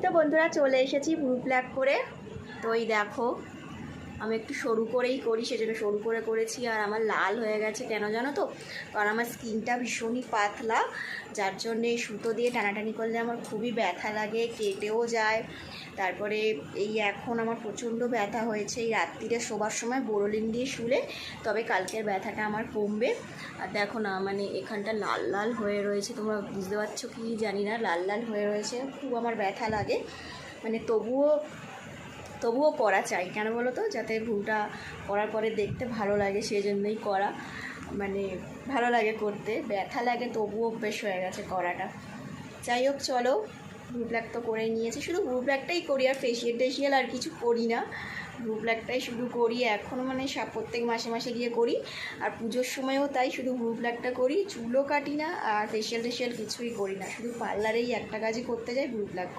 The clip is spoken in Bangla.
তো বন্ধুরা চলে এসেছি ব্লু প্ল্যাক করে। তো এই দেখো আমি একটু সরু করেই করি, সেজন্য সরু করে করেছি। আর আমার লাল হয়ে গেছে কেন জানো তো, কারণ আমার স্কিনটা ভীষণই পাতলা, যার জন্যে সুতো দিয়ে টানাটানি করলে আমার খুবই ব্যথা লাগে, কেটেও যায়। তারপরে এই এখন আমার প্রচণ্ড ব্যথা হয়েছে, এই রাত্রিরে শোবার সময় বোরোলিন দিয়ে শুলে তবে কালকের ব্যথাটা আমার কমবে। আর দেখো না, মানে এখানটা লাল লাল হয়ে রয়েছে, তোমরা বুঝতে পারছো কি জানি না, লাল লাল হয়ে রয়েছে, খুব আমার ব্যথা লাগে। মানে তবুও করা চাই, কেন বলো তো, যাতে ভ্রুটা করার পরে দেখতে ভালো লাগে, সেই জন্যই করা। মানে ভালো লাগে করতে, ব্যথা লাগে তবুও অভ্যেস হয়ে গেছে করাটা। যাই হোক চলো, ব্লু প্ল্যাক তো করেই নিয়েছি, শুধু ব্লু প্ল্যাকটাই করি, আর ফেসিয়াল আর কিছু করি না, ব্লু প্ল্যাকটাই শুধু করি এখনও। মানে প্রত্যেক মাসে মাসে গিয়ে করি, আর পুজোর সময়ও তাই শুধু ব্লু প্ল্যাকটা করি, চুলও কাটি না, আর ফেসিয়াল কিছুই করি না, শুধু পার্লারেই একটা কাজই করতে যাই, ব্লু প্ল্যাক।